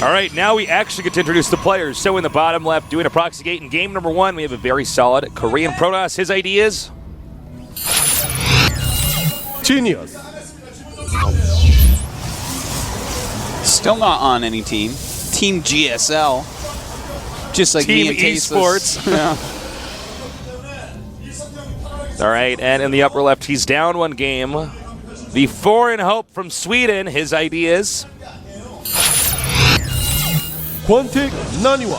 All right, now we actually get to introduce the players. So in the bottom left, doing a proxy gate in game number 1, we have a very solid Korean Protoss. His ideas? Genius. Still not on any team. Team GSL. Just like Team me and Esports. Yeah. All right, and in the upper left, he's down 1 game. The foreign hope from Sweden, his ideas? Quantic NaNiWa.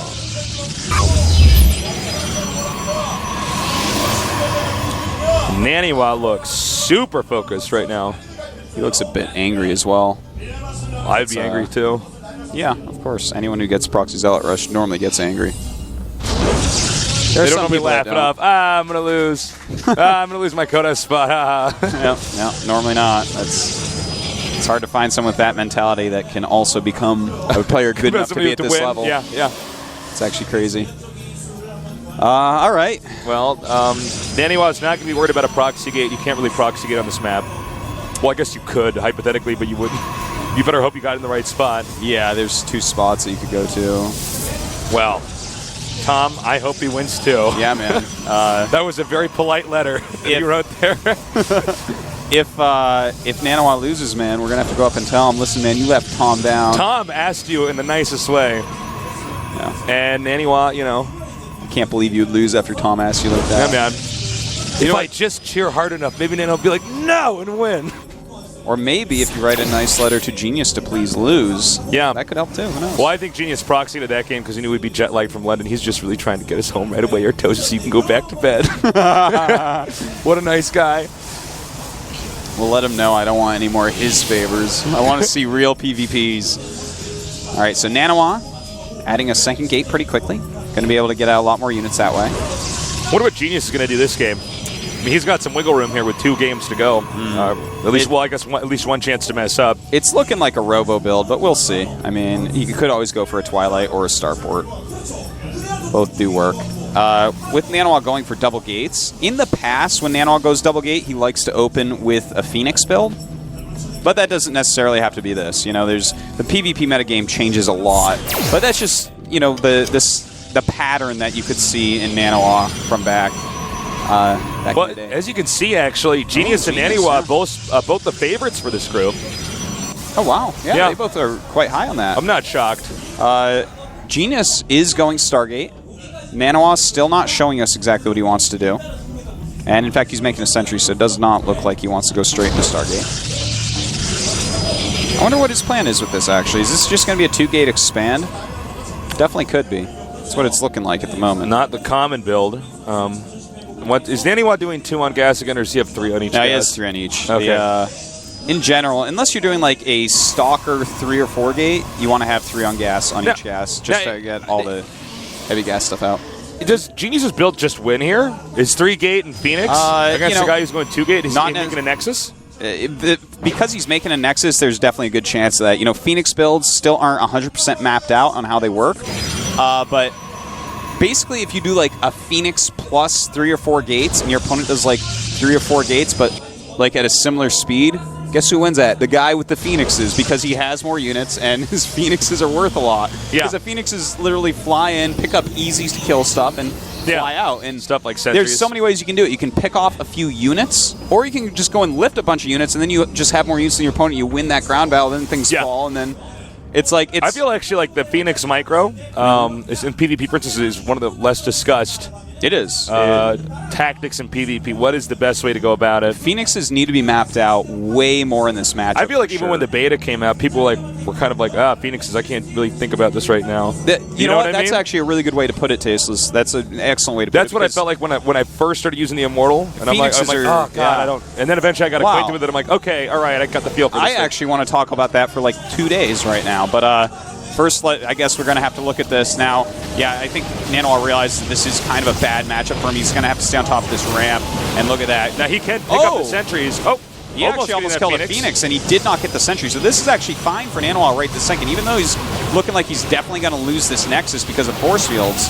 NaNiWa looks super focused right now. He looks a bit angry as well. I'd be angry too. Yeah, of course. Anyone who gets Proxy Zealot Rush normally gets angry. They don't normally laugh it off. I'm going to lose. I'm going to lose my Koda spot. No, normally not. It's hard to find someone with that mentality that can also become a player good enough to be at this level. Yeah. It's actually crazy. All right. Well, NaNiWa's not going to be worried about a proxy gate. You can't really proxy gate on this map. Well, I guess you could, hypothetically, but you wouldn't. You better hope you got in the right spot. Yeah, there's 2 spots that you could go to. Well, Tom, I hope he wins too. Yeah, man. That was a very polite letter that you wrote there. If NaNiWa loses, man, we're going to have to go up and tell him, listen, man, you left Tom down. Tom asked you in the nicest way. Yeah. And NaNiWa, you know. I can't believe you'd lose after Tom asked you like that. Yeah, man. If I just cheer hard enough, maybe NaNiWa will be like, no, and win. Or maybe if you write a nice letter to Genius to please lose, that could help too. Who knows? Well, I think Genius proxied to that game because he knew we'd be jet lagged from London. He's just really trying to get us home right away, or toast, so you can go back to bed. What a nice guy. We'll let him know I don't want any more of his favors. I want to see real PvPs. All right, so NaNiWa adding a second gate pretty quickly. Going to be able to get out a lot more units that way. Wonder what Genius is going to do this game. I mean, he's got some wiggle room here with 2 games to go. At least, well, I guess at least 1 chance to mess up. It's looking like a Robo build, but we'll see. I mean, you could always go for a Twilight or a Starport. Both do work. With NaNiWa going for double gates, in the past, when NaNiWa goes double gate, he likes to open with a Phoenix build. But that doesn't necessarily have to be this. You know, there's the PvP metagame changes a lot. But that's just, you know, the pattern that you could see in NaNiWa from back in the day. As you can see, actually, Genius and NaNiWa both the favorites for this group. Oh, wow. Yeah, they both are quite high on that. I'm not shocked. Genius is going Stargate. NaNiWa still not showing us exactly what he wants to do. And in fact, he's making a sentry, so it does not look like he wants to go straight into Stargate. I wonder what his plan is with this, actually. Is this just going to be a 2-gate expand? Definitely could be. That's what it's looking like at the moment. Not the common build. What is NaNiWa doing 2 on gas again, or does he have 3 on each? No, he has 3 on each. Okay. In general, unless you're doing like a Stalker 3 or 4 gate, you want to have 3 on gas on each gas, just to get all the heavy gas stuff out. Does Genius's build just win here? Is 3-gate and Phoenix against the guy who's going 2-gate? Is he making a Nexus? Because he's making a Nexus, there's definitely a good chance of that. You know, Phoenix builds still aren't 100% mapped out on how they work, but basically, if you do like a Phoenix plus 3 or 4 gates, and your opponent does like 3 or 4 gates, but like at a similar speed, guess who wins that? The guy with the Phoenixes, because he has more units, and his Phoenixes are worth a lot. Because the Phoenixes literally fly in, pick up easy to kill stuff, and fly out. And stuff like sentries. There's so many ways you can do it. You can pick off a few units, or you can just go and lift a bunch of units, and then you just have more units than your opponent. You win that ground battle, then things fall, and then... I feel actually like the Phoenix Micro is in PvP Princess is one of the less discussed. It is. Tactics in PvP. What is the best way to go about it? Phoenixes need to be mapped out way more in this matchup. I feel like even when the beta came out, people were kind of like, Phoenixes, I can't really think about this right now. You know what? That's actually a really good way to put it, Tasteless. That's an excellent way to put it. That's what I felt like when I first started using the Immortal. And I'm like, oh, God, I don't. And then eventually I got acquainted with it. I'm like, okay, all right, I got the feel for this. I actually want to talk about that for like 2 days right now. But first, I guess we're going to have to look at this now. Yeah, I think NaNiWa realized that this is kind of a bad matchup for him. He's going to have to stay on top of this ramp, and look at that. Now he can pick up the sentries. Oh, he actually almost killed a Phoenix, and he did not get the sentry. So this is actually fine for NaNiWa right this second, even though he's looking like he's definitely going to lose this Nexus because of force fields.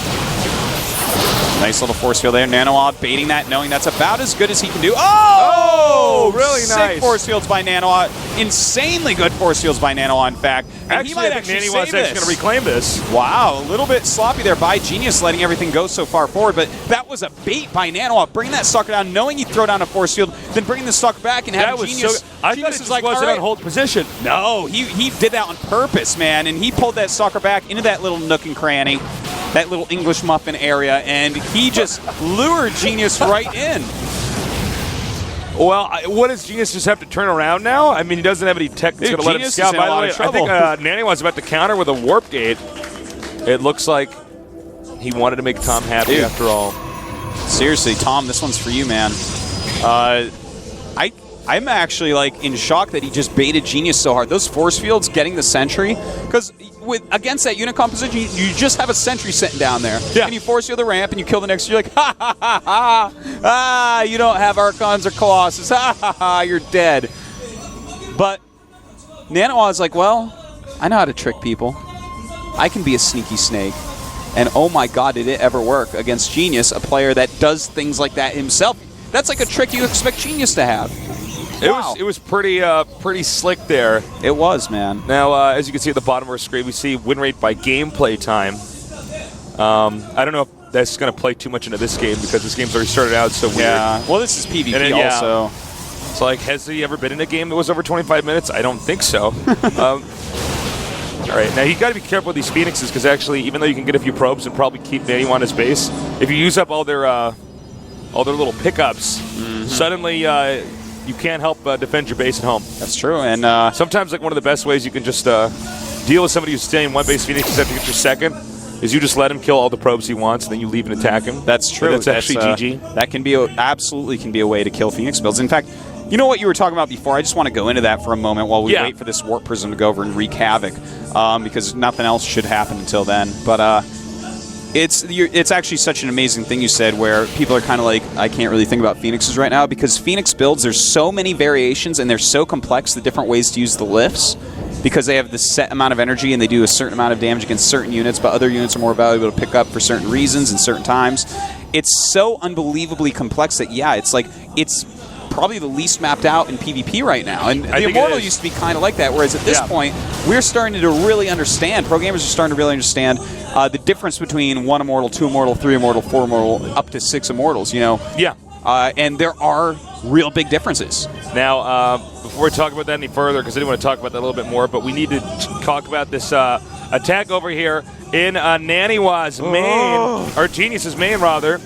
Nice little force field there. NaNiWa baiting that, knowing that's about as good as he can do. Oh! Really Sick nice. force fields by NaNiWa. Insanely good force fields by NaNiWa, in fact. And he might I think NaNiWa's save actually going to reclaim this. Wow, a little bit sloppy there by Genius, letting everything go so far forward, but that was a bait by NaNiWa, bringing that stalker down, knowing he'd throw down a force field, then bringing the stalker back and having Genius. I thought it just wasn't on hold position. No, he did that on purpose, man, and he pulled that stalker back into that little nook and cranny, that little English muffin area, and he just lured Genius right in. Well, what does Genius just have to turn around now? I mean, he doesn't have any tech that's going to let him scout. By the way, I think NaNiWa's about to counter with a warp gate. It looks like he wanted to make Tom happy after all. Seriously, Tom, this one's for you, man. I'm actually like in shock that he just baited Genius so hard. Those force fields getting the sentry, because against that unit composition, you just have a sentry sitting down there. Yeah. And you force field the ramp and you kill the next. You're like, ha ha ha ha! You don't have Archons or Colossus. Ha ha ha! You're dead. But NaNiWa is like, well, I know how to trick people. I can be a sneaky snake. And oh my God, did it ever work against Genius, a player that does things like that himself? That's like a trick you expect Genius to have. Wow. It was pretty slick there. It was, man. Now, as you can see at the bottom of our screen, we see win rate by gameplay time. I don't know if that's going to play too much into this game because this game's already started out so weird. Yeah. Well, this is PvP also. It's like, has he ever been in a game that was over 25 minutes? I don't think so. All right, now you got to be careful with these Phoenixes because actually, even though you can get a few probes and probably keep NaNiWa on his base, if you use up all their little pickups, suddenly you can't help defend your base at home. That's true, and sometimes like one of the best ways you can just deal with somebody who's staying one base Phoenix after you get your second is you just let him kill all the probes he wants, and then you leave and attack him. That's true. That's actually GG. That can be absolutely can be a way to kill Phoenix builds. In fact, you know what you were talking about before? I just want to go into that for a moment while we wait for this Warp Prism to go over and wreak havoc, because nothing else should happen until then. But it's actually such an amazing thing you said, where people are kind of like, I can't really think about Phoenixes right now, because Phoenix builds, there's so many variations and they're so complex, the different ways to use the lifts, because they have this set amount of energy and they do a certain amount of damage against certain units, but other units are more valuable to pick up for certain reasons and certain times. It's so unbelievably complex that, yeah, it's like, it's probably the least mapped out in PvP right now. And the Immortal used to be kind of like that, whereas at this point, we're starting to really understand, pro gamers are starting to really understand the difference between 1 Immortal, 2 Immortal, 3 Immortal, 4 Immortal, up to 6 Immortals, you know? Yeah. And there are real big differences. Now, before we talk about that any further, because I do want to talk about that a little bit more, but we need to talk about this attack over here in NaNiWa's main, or Genius's main, rather.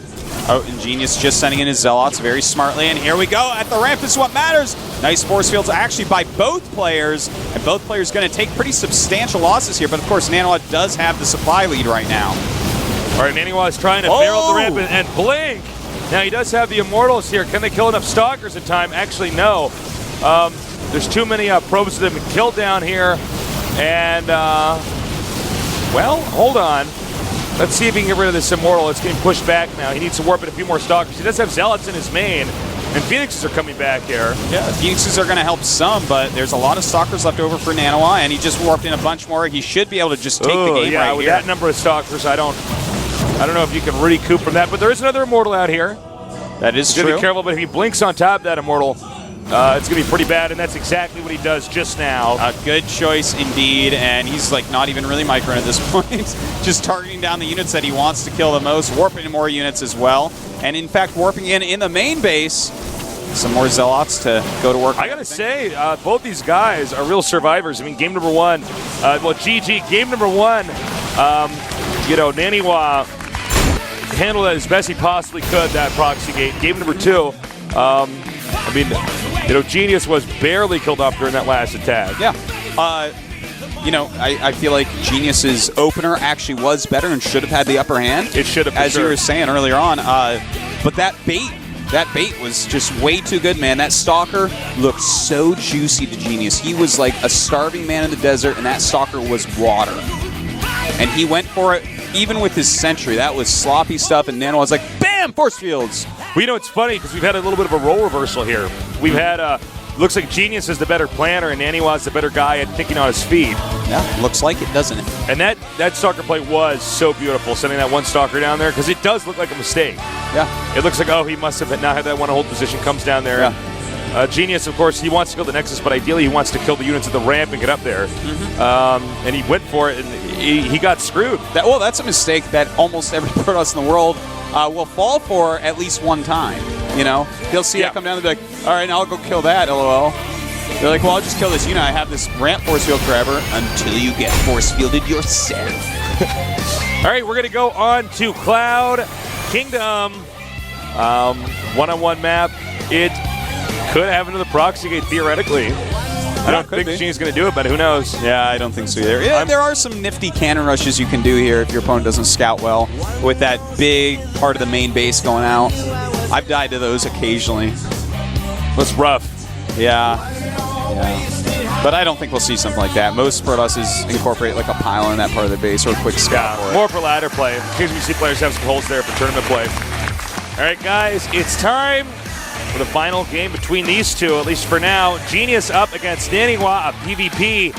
Oh, and Genius just sending in his Zealots very smartly, and here we go at the ramp is what matters. Nice force fields actually by both players, and both players going to take pretty substantial losses here, but of course NaNiWa does have the supply lead right now. All right, NaNiWa is trying to barrel the ramp and blink. Now he does have the Immortals here. Can they kill enough Stalkers in time? Actually, no. There's too many probes that have been killed down here, and well, hold on. Let's see if he can get rid of this Immortal. It's getting pushed back now. He needs to warp in a few more Stalkers. He does have Zealots in his main, and Phoenixes are coming back here. Yeah, Phoenixes are going to help some, but there's a lot of Stalkers left over for NaNiWa, and he just warped in a bunch more. He should be able to just take the game right with here. That number of Stalkers, I don't know if you can recoup from that, but there is another Immortal out here. That is true. Got to be careful, but if he blinks on top of that Immortal, it's going to be pretty bad, and that's exactly what he does just now. A good choice indeed, and he's like not even really microing at this point. Just targeting down the units that he wants to kill the most, warping in more units as well, and in fact warping in the main base. Some more Zealots to go to work. I gotta say, both these guys are real survivors. I mean, game number one, GG, game number one, NaNiWa handled it as best he possibly could, that proxy gate. Game number two, Genius was barely killed off during that last attack. Yeah. I feel like Genius's opener actually was better and should have had the upper hand. It should have, as you were saying earlier on. But that bait was just way too good, man. That Stalker looked so juicy to Genius. He was like a starving man in the desert, and that Stalker was water. And he went for it, even with his Sentry. That was sloppy stuff, and NaNiWa was like, bam, force fields. Well, it's funny because we've had a little bit of a role reversal here. We've had looks like Genius is the better planner, and NaNiWa's the better guy at thinking on his feet. Yeah, looks like it, doesn't it? And that Stalker play was so beautiful, sending that one Stalker down there, because it does look like a mistake. Yeah. It looks like, oh, he must have not had that one hold position, comes down there. Yeah. Genius, of course, he wants to kill the Nexus, but ideally he wants to kill the units at the ramp and get up there. And he went for it, and he got screwed. Well, that's a mistake that almost every Protoss in the world will fall for at least one time. You know, they'll see it come down and be like, all right, now I'll go kill that, LOL. They're like, well, I'll just kill this unit. I have this ramp force field forever until you get force fielded yourself. All right, we're going to go on to Cloud Kingdom. One-on-one map. It could have another proxy gate, theoretically. I don't think Genie's going to do it, but who knows? Yeah, I don't think so either. Yeah, there are some nifty cannon rushes you can do here if your opponent doesn't scout well with that big part of the main base going out. I've died to those occasionally. That's rough. Yeah. But I don't think we'll see something like that. Most Protosses incorporate like a pylon in that part of the base or a quick scout for it. More for ladder play. Occasionally we see players have some holes there for tournament play. All right, guys, it's time for the final game between these two, at least for now. Genius up against NaNiWa, a PvP.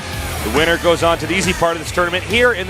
The winner goes on to the easy part of this tournament here in the